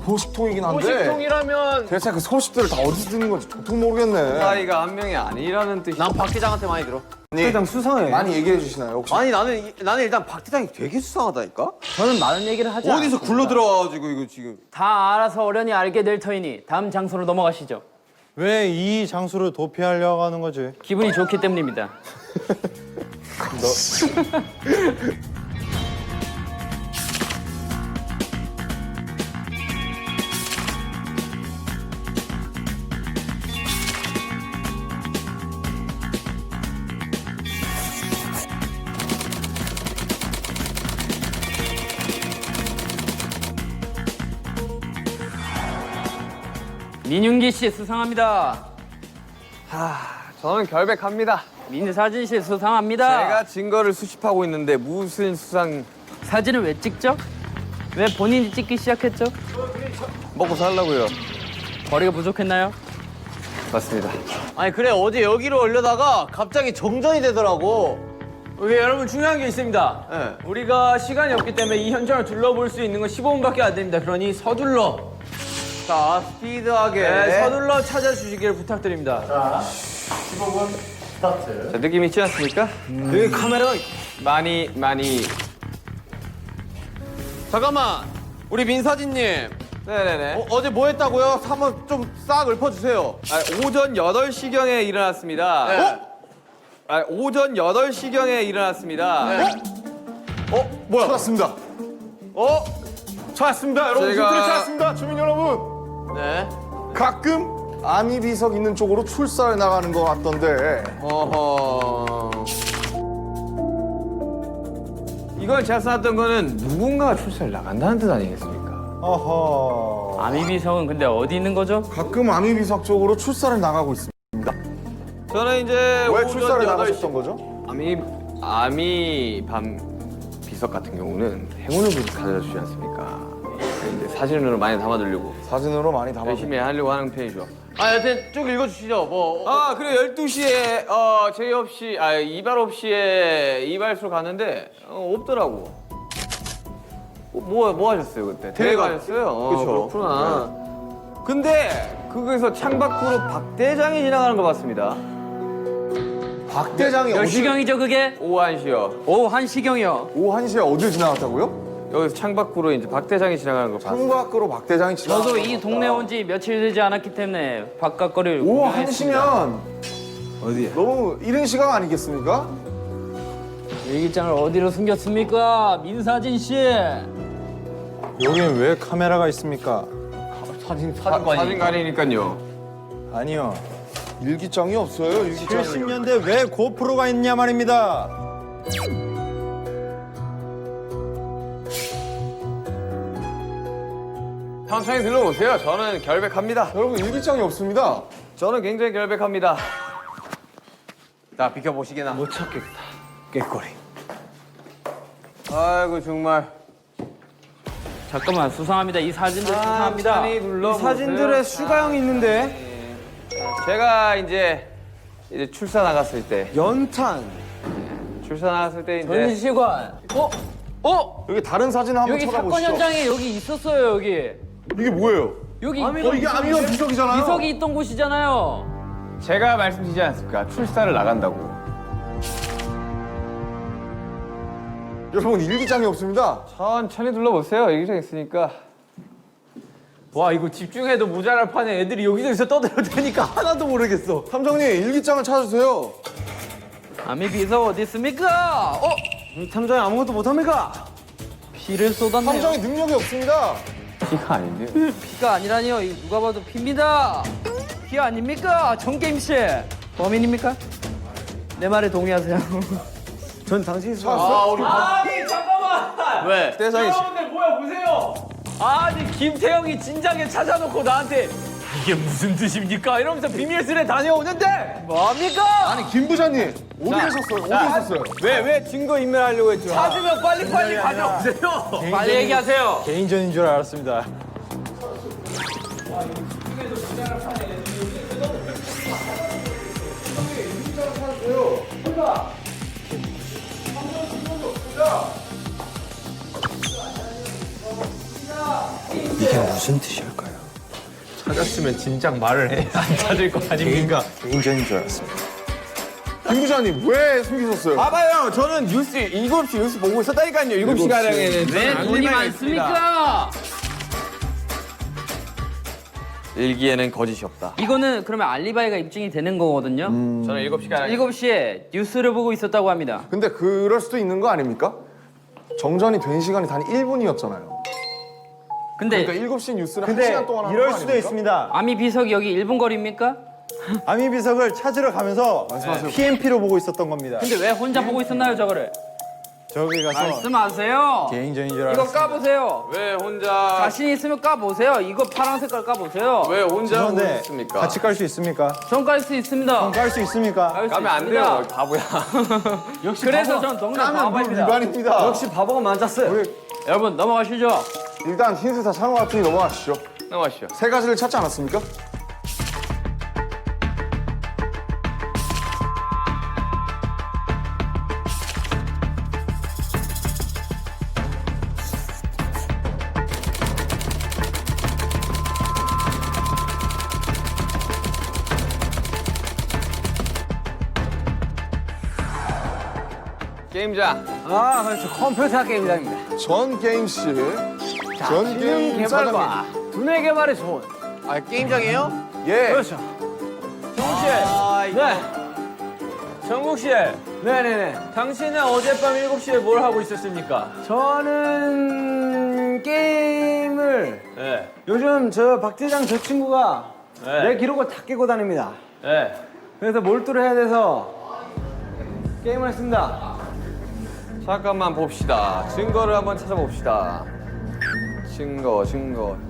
[SPEAKER 1] 소식통이긴 한데
[SPEAKER 3] 소식통이라면
[SPEAKER 1] 대체 그 소식들을 다 어디서 듣는 건지 도통 모르겠네.
[SPEAKER 4] 사이가 한 명이 아니라는 뜻이.
[SPEAKER 2] 난 박 대장한테 많이 들어.
[SPEAKER 1] 회장 수상해. 많이 얘기해 주시나요 혹시?
[SPEAKER 2] 아니 나는 일단 박 대장이 되게 수상하다니까.
[SPEAKER 7] 저는 많은 얘기를 하지
[SPEAKER 2] 어디서
[SPEAKER 7] 않습니다.
[SPEAKER 2] 굴러 들어와가지고 이거 지금.
[SPEAKER 7] 다 알아서 어련히 알게 될 터이니 다음 장소로 넘어가시죠.
[SPEAKER 8] 왜 이 장소를 도피하려고 하는 거지?
[SPEAKER 7] 기분이 좋기 때문입니다. 민윤기 씨 수상합니다.
[SPEAKER 4] 저는 결백합니다.
[SPEAKER 7] 민사진 씨 수상합니다.
[SPEAKER 4] 제가 증거를 수집하고 있는데 무슨 수상
[SPEAKER 7] 사진을 왜 찍죠? 왜 본인이 찍기 시작했죠?
[SPEAKER 4] 먹고 살라고요.
[SPEAKER 7] 거리가 부족했나요?
[SPEAKER 4] 맞습니다.
[SPEAKER 2] 아니 그래 어제 여기로 올려다가 갑자기 정전이 되더라고.
[SPEAKER 3] 이게 여러분 중요한 게 있습니다.
[SPEAKER 2] 네.
[SPEAKER 3] 우리가 시간이 없기 때문에 이 현장을 둘러볼 수 있는 건 15분밖에 안 됩니다. 그러니 서둘러,
[SPEAKER 2] 자 스피드하게.
[SPEAKER 3] 네, 서둘러 찾아주시길 부탁드립니다.
[SPEAKER 5] 자, 15분 스타트.
[SPEAKER 4] 자, 느낌 있지 않습니까?
[SPEAKER 2] 여기 카메라가
[SPEAKER 4] 많이
[SPEAKER 2] 잠깐만 우리 민사진님
[SPEAKER 4] 네네네.
[SPEAKER 2] 어제 뭐 했다고요? 한번 좀 싹 읊어주세요.
[SPEAKER 4] 오전 8시경에 일어났습니다.
[SPEAKER 2] 네.
[SPEAKER 4] 오전 8시경에 일어났습니다.
[SPEAKER 2] 뭐야?
[SPEAKER 1] 찾았습니다.
[SPEAKER 2] 찾았습니다 여러분.
[SPEAKER 4] 제가-
[SPEAKER 2] 힌트를
[SPEAKER 1] 찾았습니다, 주민 여러분.
[SPEAKER 2] 네.
[SPEAKER 1] 가끔 아미 비석 있는 쪽으로 출사를 나가는 것 같던데.
[SPEAKER 2] 어허.
[SPEAKER 4] 이걸 제가 써놨던 거는 누군가가 출사를 나간다는 뜻 아니겠습니까?
[SPEAKER 8] 어허.
[SPEAKER 7] 아미비성은 근데 어디 있는 거죠?
[SPEAKER 1] 가끔 아미 비석 쪽으로 출사를 나가고 있습니다.
[SPEAKER 4] 저는 이제
[SPEAKER 1] 왜
[SPEAKER 4] 오전
[SPEAKER 1] 출사를
[SPEAKER 4] 8시
[SPEAKER 1] 나가셨던 거죠?
[SPEAKER 4] 아미 밤 비석 같은 경우는 행운을 가져다 주지 않습니까? 이제 사진으로 많이 담아두려고
[SPEAKER 1] 사진으로 많이 담아.
[SPEAKER 4] 열심히 하려고 하는 편이죠.
[SPEAKER 2] 여튼 쭉 읽어주시죠. 뭐
[SPEAKER 4] 그리고 12시에 제의 없이 이발 없이에 이발소로 갔는데 없더라고. 뭐 하셨어요 그때? 대회 가셨어요?
[SPEAKER 2] 그쵸.
[SPEAKER 4] 그렇구나. 근데 거기서 창밖으로 박 대장이 지나가는 거 봤습니다.
[SPEAKER 1] 박 대장이
[SPEAKER 7] 몇
[SPEAKER 1] 어디?
[SPEAKER 7] 시경이죠 그게?
[SPEAKER 4] 오후 1시요.
[SPEAKER 7] 오후 1시경이요.
[SPEAKER 1] 오후 1시에 어딜 지나갔다고요?
[SPEAKER 4] 여기서 창밖으로 이제 박 대장이 지나가는 거 봤어요.
[SPEAKER 1] 창밖으로 박 대장이 지나갔다.
[SPEAKER 7] 저도 이 동네 온 지 며칠 되지 않았기 때문에 바깥 거리를
[SPEAKER 1] 오후
[SPEAKER 7] 구경했습니다.
[SPEAKER 1] 1시면 어디에? 너무 이른 시간 아니겠습니까?
[SPEAKER 7] 일기장을 어디로 숨겼습니까? 민사진 씨.
[SPEAKER 8] 여긴 왜 카메라가 있습니까?
[SPEAKER 4] 사진관이니까요.
[SPEAKER 8] 아니요.
[SPEAKER 1] 일기장이 없어요. 일기장이.
[SPEAKER 8] 70년대 왜 고프로가 있냐 말입니다.
[SPEAKER 4] 천천히 들러오세요. 저는 결백합니다.
[SPEAKER 1] 여러분 일기장이 없습니다.
[SPEAKER 4] 저는 굉장히 결백합니다.
[SPEAKER 2] 자 비켜보시게나.
[SPEAKER 4] 못 찾겠다. 꾀꼬리. 아이고 정말.
[SPEAKER 7] 잠깐만 수상합니다. 이 사진들 수상합니다.
[SPEAKER 4] 천천히 눌러보세요. 사진들에 슈가형이 있는데. 제가 이제 출사 나갔을 때.
[SPEAKER 2] 연탄.
[SPEAKER 4] 출사 나갔을 때 이제.
[SPEAKER 7] 전시관.
[SPEAKER 1] 여기 다른 사진 한번
[SPEAKER 7] 여기 사건
[SPEAKER 1] 찾아보시죠.
[SPEAKER 7] 현장에 여기 있었어요 여기.
[SPEAKER 1] 이게 뭐예요?
[SPEAKER 7] 여기
[SPEAKER 1] 이게 아미가 비석이잖아요.
[SPEAKER 7] 비석이 있던 곳이잖아요.
[SPEAKER 4] 제가 말씀드리지 않습니까? 출사를 나간다고.
[SPEAKER 1] 여러분 일기장이 없습니다.
[SPEAKER 4] 천천히 둘러보세요. 여기저기 있으니까.
[SPEAKER 3] 와 이거 집중해도 모자랄 판에 애들이 여기저기서 떠들어대니까 하나도 모르겠어.
[SPEAKER 1] 탐정님 일기장을 찾아주세요.
[SPEAKER 7] 아미 비석 어디 있습니까?
[SPEAKER 2] 탐정이 아무것도 못합니까?
[SPEAKER 7] 피를 쏟았네요.
[SPEAKER 1] 탐정이 능력이 없습니다.
[SPEAKER 4] 피가 아닌데.
[SPEAKER 7] 피가 아니라니요. 이거 누가 봐도 피입니다. 피 아닙니까? 정게임 씨. 범인입니까? 내 말에 동의하세요.
[SPEAKER 2] 전 당신이
[SPEAKER 1] 찾았어?
[SPEAKER 3] 아니 잠깐만.
[SPEAKER 2] 왜?
[SPEAKER 4] 대장이
[SPEAKER 3] 여러분들 뭐야 보세요. 아니 김태형이 진작에 찾아놓고 나한테 이게 무슨 뜻입니까? 이러면서 비밀스레 다녀오는데 뭡니까?
[SPEAKER 1] 아니 김 부장님 어디 계셨어요? 어디 있었어요?
[SPEAKER 4] 왜 증거 인멸하려고 했죠?
[SPEAKER 3] 찾으면 빨리빨리 가져오세요. 빨리 얘기하세요.
[SPEAKER 8] 개인전인 줄 알았습니다. 이게 무슨 뜻일까요?
[SPEAKER 3] 찾았으면 진작 말을 해. 안 찾을 거 아닙니까?
[SPEAKER 8] 개인전인 줄 알았습니다.
[SPEAKER 1] 김 부장님 왜 숨기셨어요?
[SPEAKER 4] 봐봐요. 저는 뉴스 7시 뉴스 보고 있었다니까요. 7시가량에는
[SPEAKER 7] 왜 돈이 많습니까?
[SPEAKER 4] 일기에는 거짓이 없다.
[SPEAKER 7] 이거는 그러면 알리바이가 입증이 되는 거거든요.
[SPEAKER 4] 저는 7시가량
[SPEAKER 7] 7시에 뉴스를 보고 있었다고 합니다.
[SPEAKER 1] 근데 그럴 수도 있는 거 아닙니까? 정전이 된 시간이 단 1분이었잖아요.
[SPEAKER 7] 근데
[SPEAKER 1] 그러니까 7시 뉴스를
[SPEAKER 8] 근데
[SPEAKER 1] 1시간 동안 하는
[SPEAKER 8] 이럴
[SPEAKER 1] 거
[SPEAKER 8] 수도
[SPEAKER 1] 아닙니까?
[SPEAKER 8] 있습니다.
[SPEAKER 7] 아미 비석이 여기 1분 거리입니까?
[SPEAKER 8] 아미 비석을 찾으러 가면서
[SPEAKER 1] 말씀하세요.
[SPEAKER 8] PMP로 보고 있었던 겁니다.
[SPEAKER 7] 근데 왜 혼자 보고 있었나요 저거를?
[SPEAKER 8] 저기 가서
[SPEAKER 7] 말씀하세요.
[SPEAKER 8] 개인전인 줄
[SPEAKER 7] 이거
[SPEAKER 8] 알았어.
[SPEAKER 7] 까보세요.
[SPEAKER 4] 왜 혼자
[SPEAKER 7] 자신 있으면 까보세요. 이거 파란 색깔 까보세요.
[SPEAKER 4] 왜 혼자
[SPEAKER 8] 죄송한데
[SPEAKER 4] 오셨습니까?
[SPEAKER 8] 같이 깔 수 있습니까?
[SPEAKER 7] 전 깔 수 있습니다.
[SPEAKER 8] 깔 수 있습니까?
[SPEAKER 7] 깔수
[SPEAKER 4] 가면 안
[SPEAKER 7] 있습니다.
[SPEAKER 4] 돼요, 바보야.
[SPEAKER 7] 그래서 전 동네 바보입니다.
[SPEAKER 1] 일반입니다.
[SPEAKER 2] 역시 바보가 맞았어요.
[SPEAKER 7] 여러분 넘어가시죠.
[SPEAKER 1] 일단 힌트 다 참은 것 같으니 넘어가시죠.
[SPEAKER 4] 넘어가시죠.
[SPEAKER 1] 세 가지를 찾지 않았습니까?
[SPEAKER 4] 게임장.
[SPEAKER 2] 아, 그렇죠. 컴퓨터 게임장입니다.
[SPEAKER 1] 전 게임씨, 전 게임
[SPEAKER 2] 개발과
[SPEAKER 1] 사장님.
[SPEAKER 2] 두뇌 개발의 소원.
[SPEAKER 4] 아, 게임장이에요?
[SPEAKER 1] 예.
[SPEAKER 2] 그렇죠.
[SPEAKER 3] 정국 씨.
[SPEAKER 2] 네.
[SPEAKER 3] 정국 씨.
[SPEAKER 2] 네네네.
[SPEAKER 3] 당신은 어젯밤 7시에 뭘 하고 있었습니까?
[SPEAKER 2] 저는 게임을
[SPEAKER 3] 네.
[SPEAKER 2] 요즘 저 박대장 저 친구가
[SPEAKER 3] 네.
[SPEAKER 2] 내 기록을 다 깨고 다닙니다.
[SPEAKER 3] 네.
[SPEAKER 2] 그래서 몰두를 해야 돼서 게임을 했습니다.
[SPEAKER 4] 잠깐만 봅시다. 증거를 한번 찾아봅시다. 증거.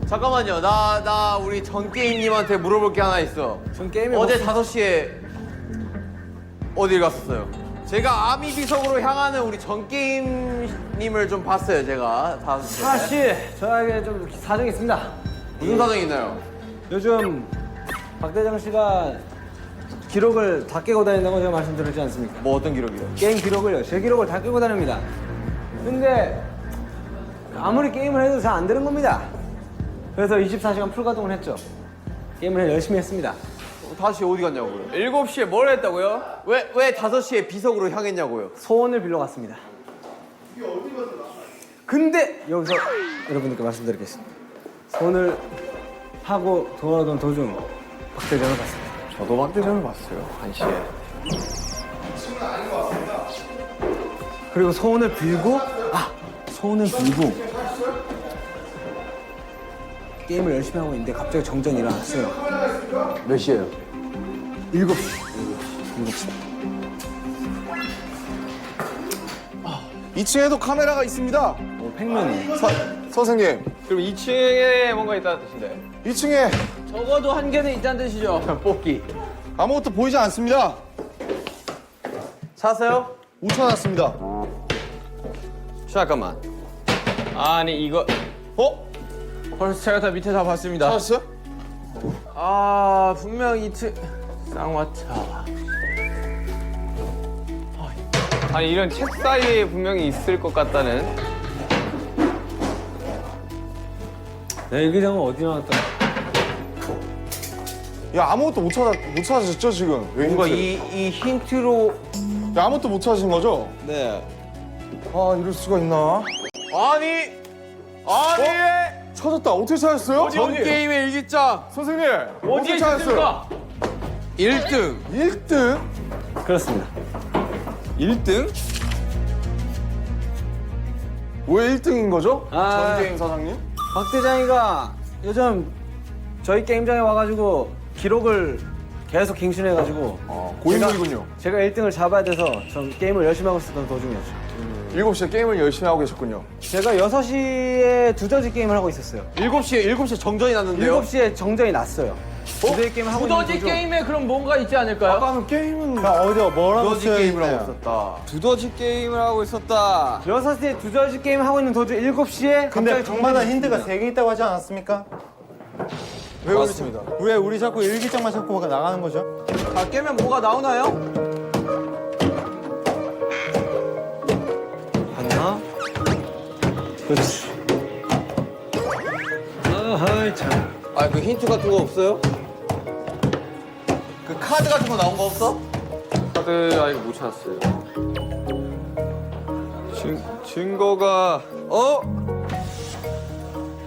[SPEAKER 4] 잠깐만요. 나 우리 전 게임님한테 물어볼 게 하나 있어.
[SPEAKER 2] 전 게임에
[SPEAKER 4] 어제 5시에 어딜 갔었어요? 제가 아미 비석으로 향하는 우리 전 게임님을 좀 봤어요. 제가 5시에.
[SPEAKER 2] 사실 저에게 좀 사정이 있습니다.
[SPEAKER 4] 무슨 사정이 있나요?
[SPEAKER 2] 요즘 박대장 씨가 기록을 다 깨고 다닌다고 제가 말씀드렸지 않습니까?
[SPEAKER 4] 뭐 어떤 기록이요?
[SPEAKER 2] 게임 기록을요. 제 기록을 다 깨고 다닙니다. 근데 아무리 게임을 해도 잘 안 되는 겁니다. 그래서 24시간 풀가동을 했죠. 게임을 열심히 했습니다.
[SPEAKER 4] 다시 어디 갔냐고요? 7시에 뭘 했다고요? 왜 5시에 비석으로 향했냐고요?
[SPEAKER 2] 소원을 빌러 갔습니다. 근데 여기서 여러분들께 말씀드리겠습니다. 소원을 하고 돌아오던 도중 박대장을 봤습니다.
[SPEAKER 4] 저도 박대장을 봤어요. 1시에.
[SPEAKER 2] 그리고 소원을 빌고 소원을 빌고 게임을 열심히 하고 있는데 갑자기 정전이 일어났어요.
[SPEAKER 1] 몇 시에요?
[SPEAKER 2] 7시.
[SPEAKER 1] 2층에도 카메라가 있습니다.
[SPEAKER 2] 팽면이.
[SPEAKER 1] 선생님,
[SPEAKER 4] 그럼 2층에 뭔가 있다는 뜻인데.
[SPEAKER 1] 2층에
[SPEAKER 3] 적어도 한 개는 있다는 뜻이죠.
[SPEAKER 4] 뽑기.
[SPEAKER 1] 아무것도 보이지 않습니다.
[SPEAKER 4] 찾았어요?
[SPEAKER 1] 못 찾았습니다.
[SPEAKER 4] 잠깐만. 아니 이거 벌써 제가 다 밑에 다 봤습니다.
[SPEAKER 1] 찾았어요?
[SPEAKER 4] 아 분명 2층 쌍화차. 아니 이런 책 사이에 분명히 있을 것 같다는.
[SPEAKER 2] 내 일기장은 어디 나왔다?
[SPEAKER 1] 야, 아무것도 못 찾으셨죠, 지금? 왜
[SPEAKER 4] 뭔가
[SPEAKER 1] 힌트?
[SPEAKER 4] 이 힌트로.
[SPEAKER 1] 야, 아무것도 못 찾으신 거죠?
[SPEAKER 4] 네.
[SPEAKER 1] 아, 이럴 수가 있나?
[SPEAKER 4] 아니
[SPEAKER 1] 찾았다. 어떻게 찾았어요?
[SPEAKER 4] 전 게임의 일기장
[SPEAKER 1] 선생님,
[SPEAKER 3] 어디에
[SPEAKER 1] 어떻게 찾았어요?
[SPEAKER 3] 있습니까?
[SPEAKER 4] 1등.
[SPEAKER 1] 1등?
[SPEAKER 2] 그렇습니다.
[SPEAKER 4] 1등?
[SPEAKER 1] 왜 1등인 거죠?
[SPEAKER 2] 아.
[SPEAKER 1] 전 게임 사장님?
[SPEAKER 2] 박대장이가 요즘 저희 게임장에 와가지고 기록을 계속 갱신해가지고
[SPEAKER 1] 고인물이군요.
[SPEAKER 2] 제가 1등을 잡아야 돼서 저 게임을 열심히 하고 있었던 도중이었죠.
[SPEAKER 1] 7시에 게임을 열심히 하고 계셨군요.
[SPEAKER 2] 제가 6시에 두더지 게임을 하고 있었어요.
[SPEAKER 4] 7시에 정전이 났는데요.
[SPEAKER 2] 7시에 정전이 났어요. 두더지 게임 하고 있는
[SPEAKER 3] 두더지
[SPEAKER 2] 도중
[SPEAKER 3] 게임에 그럼 뭔가 있지 않을까요?
[SPEAKER 1] 아까는 게임은
[SPEAKER 8] 어디가 뭐라고
[SPEAKER 4] 두더지
[SPEAKER 8] 쓰여
[SPEAKER 4] 게임을 하고
[SPEAKER 8] 있나요?
[SPEAKER 4] 있었다. 두더지 게임을 하고 있었다.
[SPEAKER 2] 6시에 두더지 게임 하고 있는 도중 7시에
[SPEAKER 8] 근데
[SPEAKER 2] 갑자기
[SPEAKER 8] 방마다
[SPEAKER 2] 정전이
[SPEAKER 8] 힌트가
[SPEAKER 2] 있습니다.
[SPEAKER 8] 3개 있다고 하지 않았습니까?
[SPEAKER 1] 맞습니다.
[SPEAKER 8] 왜 우리 자꾸 일기장만 자꾸 나가는 거죠?
[SPEAKER 4] 다 깨면 뭐가 나오나요?
[SPEAKER 2] 하나 그렇지. 아하이 참.
[SPEAKER 4] 아 그 힌트 같은 거 없어요? 그 카드 같은 거 나온 거 없어? 카드 아직 못 찾았어요. 증거가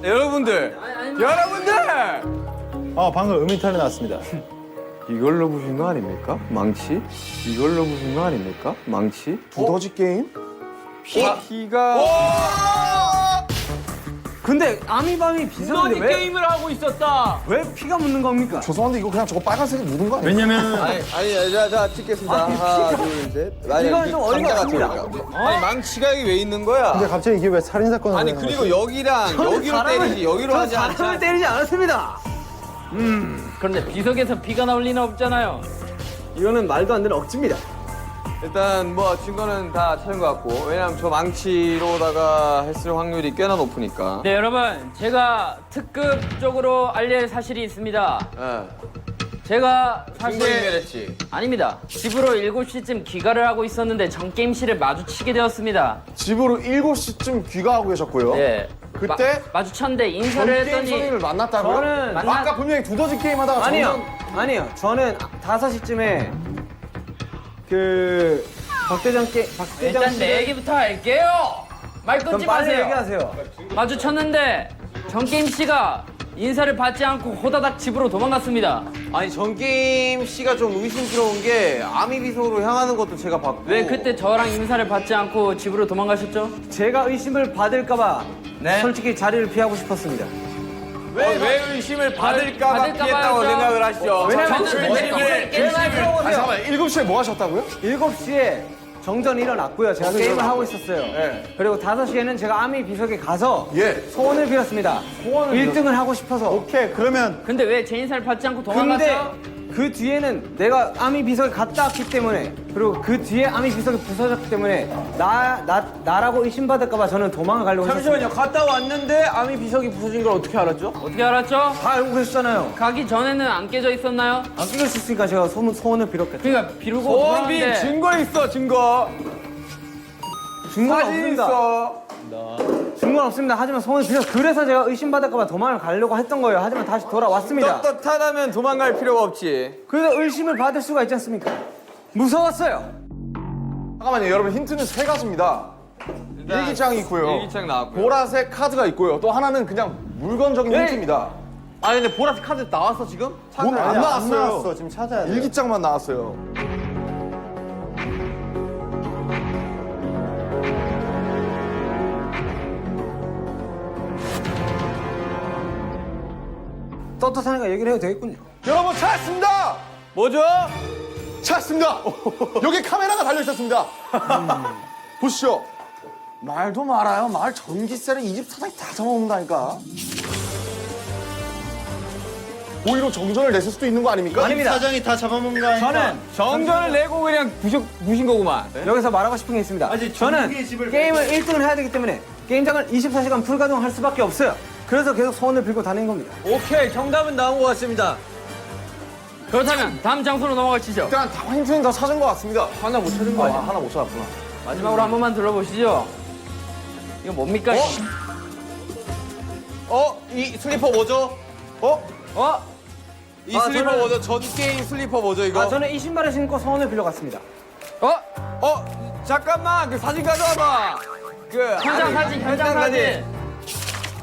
[SPEAKER 4] 여러분들
[SPEAKER 8] 방금 음이탈이 났습니다.
[SPEAKER 4] 이걸로 부신 거 아닙니까? 망치? 이걸로 부신 거 아닙니까? 망치?
[SPEAKER 1] 두더지 게임?
[SPEAKER 4] 피가
[SPEAKER 2] 근데 아미밤이
[SPEAKER 3] 너니
[SPEAKER 2] 비슷한데 왜,
[SPEAKER 3] 게임을 하고 있었다.
[SPEAKER 2] 왜 피가 묻는 겁니까?
[SPEAKER 1] 죄송한데 이거 그냥 저거 빨간색이 묻은 거 아니에요?
[SPEAKER 8] 왜냐면
[SPEAKER 4] 아니, 자, 찍겠습니다. 하나, 둘, 셋. 아니,
[SPEAKER 2] 이건 좀 어이가
[SPEAKER 4] 감자가
[SPEAKER 2] 없습니다.
[SPEAKER 4] 들어가. 아니, 망치가 여기 왜 있는 거야?
[SPEAKER 8] 근데 갑자기 이게 왜 살인 사건을
[SPEAKER 4] 아니,
[SPEAKER 8] 하는
[SPEAKER 4] 그리고
[SPEAKER 8] 거지?
[SPEAKER 4] 여기랑 여기로 때리지, 여기로 하지
[SPEAKER 2] 사람을
[SPEAKER 4] 않잖아.
[SPEAKER 2] 때리지 않았습니다.
[SPEAKER 3] 그런데 비석에서 피가 나올 리는 없잖아요.
[SPEAKER 2] 이거는 말도 안 되는 억지입니다.
[SPEAKER 4] 일단 뭐 증거는 다 찾은 것 같고, 왜냐면 저 망치로다가 했을 확률이 꽤나 높으니까.
[SPEAKER 3] 네, 여러분. 제가 특급적으로 알릴 사실이 있습니다. 제가
[SPEAKER 4] 증거
[SPEAKER 3] 사실
[SPEAKER 4] 인멸했지.
[SPEAKER 3] 아닙니다. 집으로 7시쯤 귀가를 하고 있었는데 전 게임실을 마주치게 되었습니다.
[SPEAKER 1] 집으로 7시쯤 귀가하고 계셨고요.
[SPEAKER 3] 네.
[SPEAKER 1] 그때
[SPEAKER 3] 마주쳤는데
[SPEAKER 1] 전
[SPEAKER 3] 인사를
[SPEAKER 1] 게임
[SPEAKER 3] 했더니
[SPEAKER 1] 선생님을 만났다고요?
[SPEAKER 2] 저는
[SPEAKER 1] 아까 분명히 두더지 게임 하다가
[SPEAKER 2] 아니요. 저는 5시쯤에 그 박대장
[SPEAKER 3] 일단
[SPEAKER 2] 씨를-
[SPEAKER 3] 내 얘기부터 할게요. 말
[SPEAKER 2] 그럼
[SPEAKER 3] 끊지
[SPEAKER 2] 빨리
[SPEAKER 3] 마세요.
[SPEAKER 2] 얘기하세요.
[SPEAKER 3] 마주쳤는데 정게임 씨가 인사를 받지 않고 호다닥 집으로 도망갔습니다.
[SPEAKER 4] 아니, 전게임 씨가 좀 의심스러운 게 아미 비석으로 향하는 것도 제가 봤고.
[SPEAKER 3] 왜 그때 저랑 인사를 받지 않고 집으로 도망가셨죠?
[SPEAKER 2] 제가 의심을 받을까봐 솔직히 자리를 피하고 싶었습니다.
[SPEAKER 4] 왜 의심을 받을까봐
[SPEAKER 3] 받을까
[SPEAKER 4] 피했다고
[SPEAKER 3] 봐야죠.
[SPEAKER 4] 생각을 하시죠?
[SPEAKER 2] 왜냐면
[SPEAKER 3] 저는 왜 게임을
[SPEAKER 1] 아니 잠깐만 7시에 뭐 하셨다고요?
[SPEAKER 2] 7시에 정전이 일어났고요. 제가 게임을 하고 있었어요. 그리고 5시에는 제가 아미 비석에 가서
[SPEAKER 1] 예.
[SPEAKER 2] 소원을 빌었습니다. 1등을 하고 싶어서.
[SPEAKER 8] 오케이 그러면
[SPEAKER 3] 근데 왜 제 인사를 받지 않고
[SPEAKER 2] 근데
[SPEAKER 3] 도망갔죠?
[SPEAKER 2] 그 뒤에는 내가 아미 비석에 갔다 왔기 때문에 그리고 그 뒤에 아미 비석이 부서졌기 때문에 나라고 의심받을까봐 저는 도망을 가려고 했었어요.
[SPEAKER 4] 갔다 왔는데 아미 비석이 부서진 걸 어떻게 알았죠?
[SPEAKER 3] 어떻게 알았죠?
[SPEAKER 2] 다 알고 계셨잖아요.
[SPEAKER 3] 가기 전에는 안 깨져 있었나요?
[SPEAKER 2] 안 끼셨으니까 제가 소원을 빌었겠죠.
[SPEAKER 3] 그러니까 비르고
[SPEAKER 4] 소원빈
[SPEAKER 3] 도망갔는데
[SPEAKER 4] 증거 있어, 증거.
[SPEAKER 2] 증거는
[SPEAKER 4] 사진
[SPEAKER 2] 없습니다.
[SPEAKER 4] 있어.
[SPEAKER 2] 증거는 없습니다. 하지만 소원을 빌어서 그래서 제가 의심받을까봐 도망을 가려고 했던 거예요. 하지만 다시 돌아왔습니다.
[SPEAKER 4] 떳떳하다면 도망갈 필요가 없지.
[SPEAKER 2] 그래서 의심을 받을 수가 있지 않습니까? 무서웠어요.
[SPEAKER 1] 잠깐만요 여러분 힌트는 3가지입니다. 일기장이 있고요.
[SPEAKER 4] 일기장 나왔고요.
[SPEAKER 1] 보라색 카드가 있고요. 또 하나는 그냥 물건적인 힌트입니다.
[SPEAKER 4] 아니, 근데 보라색 카드 나왔어, 지금?
[SPEAKER 1] 안 나왔어요.
[SPEAKER 8] 나왔어. 지금 찾아야 돼.
[SPEAKER 1] 일기장만 나왔어요.
[SPEAKER 2] 떳떳하니까 얘기를 해도 되겠군요.
[SPEAKER 1] 여러분 찾았습니다.
[SPEAKER 4] 뭐죠?
[SPEAKER 1] 찾았습니다. 여기 카메라가 달려 있었습니다. 보시죠. 말도 말아요. 말 전기세를 이 집 사장이 다 잡아먹는다니까. 오히려 정전을 냈을 수도 있는 거 아닙니까?
[SPEAKER 2] 아닙니다.
[SPEAKER 8] 사장이 다 잡아먹는 거 아니야?
[SPEAKER 2] 저는
[SPEAKER 4] 정전을 내고 그냥 부신 거구만.
[SPEAKER 2] 여기서 말하고 싶은 게 있습니다. 저는 게임을 1등을 해야 되기 때문에 게임장을 24시간 불가동할 수밖에 없어요. 그래서 계속 소원을 빌고 다니는 겁니다.
[SPEAKER 4] 오케이, 정답은 나온 것 같습니다.
[SPEAKER 3] 그렇다면 다음 장소로 넘어가시죠.
[SPEAKER 1] 일단 다 힌트는 다 찾은 것 같습니다. 하나 못 찾은 거 아니야? 하나 못 찾았구나.
[SPEAKER 3] 마지막으로 한 번만 들어보시죠. 이거 뭡니까?
[SPEAKER 4] 이 슬리퍼 뭐죠? 이 슬리퍼
[SPEAKER 2] 저는-
[SPEAKER 4] 뭐죠? 전 게임 슬리퍼 뭐죠, 이거?
[SPEAKER 2] 저는 이 신발을 신고 소원을 빌려갔습니다.
[SPEAKER 4] 잠깐만, 그 사진 가져와봐.
[SPEAKER 3] 현장 사진, 현장 사진.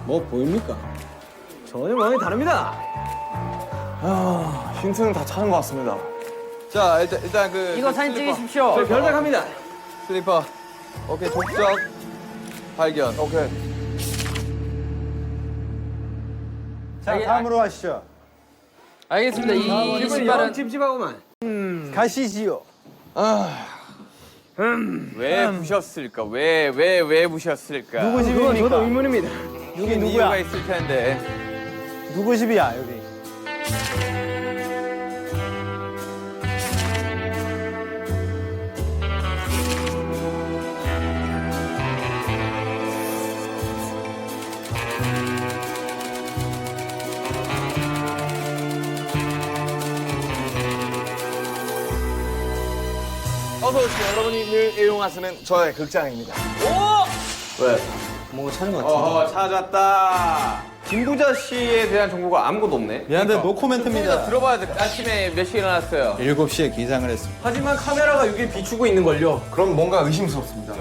[SPEAKER 6] 뭐 보입니까?
[SPEAKER 2] 전혀 모양이 다릅니다.
[SPEAKER 1] 힌트는 다 찾은 것 같습니다.
[SPEAKER 4] 자, 일단 그.
[SPEAKER 3] 이거
[SPEAKER 4] 그
[SPEAKER 3] 사진
[SPEAKER 4] 슬리퍼.
[SPEAKER 3] 찍으십시오.
[SPEAKER 2] 별백합니다.
[SPEAKER 4] 슬리퍼. 오케이, 족적 발견.
[SPEAKER 1] 오케이.
[SPEAKER 8] 자 다음으로 하시죠.
[SPEAKER 3] 알겠습니다. 이
[SPEAKER 2] 기분이
[SPEAKER 3] 신발은
[SPEAKER 2] 영 찝찝하고만.
[SPEAKER 8] 가시지요.
[SPEAKER 4] 왜 부셨을까? 왜 부셨을까?
[SPEAKER 8] 누구
[SPEAKER 2] 그건
[SPEAKER 8] 집입니까?
[SPEAKER 2] 저도 의문입니다.
[SPEAKER 4] 이게
[SPEAKER 8] 누구야?
[SPEAKER 4] 이유가 있을 텐데.
[SPEAKER 8] 누구 집이야 여기?
[SPEAKER 1] 어서 오십시오. 여러분이 늘 애용하시는 저의 극장입니다.
[SPEAKER 6] 뭔가 찾은 것 같아.
[SPEAKER 4] 찾았다. 김부자 씨에 대한 정보가 아무것도 없네.
[SPEAKER 8] 미안한데 노 코멘트입니다.
[SPEAKER 4] 들어봐야 돼. 아침에 몇 시에 일어났어요?
[SPEAKER 8] 7시에 기상을 했습니다.
[SPEAKER 4] 하지만 카메라가 여기 비추고 있는 걸요.
[SPEAKER 1] 그럼 뭔가 의심스럽습니다.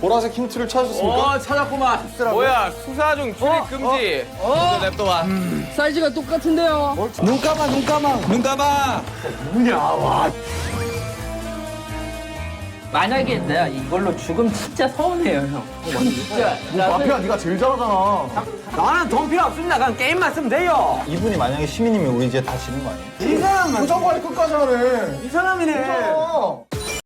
[SPEAKER 1] 보라색 힌트를 찾으셨습니까?
[SPEAKER 4] 찾았구만. 뭐야, 수사 중 출입 금지. 냅둬봐.
[SPEAKER 3] 사이즈가 똑같은데요.
[SPEAKER 2] 눈 감아.
[SPEAKER 7] 만약에 내가 이걸로 죽으면 진짜 서운해요, 형. 진짜.
[SPEAKER 1] 마피아 네가 제일 잘하잖아.
[SPEAKER 2] 나는 돈 필요 없습니다. 그냥 게임만 쓰면 돼요.
[SPEAKER 8] 이분이 만약에 시민이면 우리 이제 다 지는 거 아니에요?
[SPEAKER 1] 이 사람은 정말 끝까지 하네.
[SPEAKER 2] 이 사람이네.
[SPEAKER 1] 괜찮아.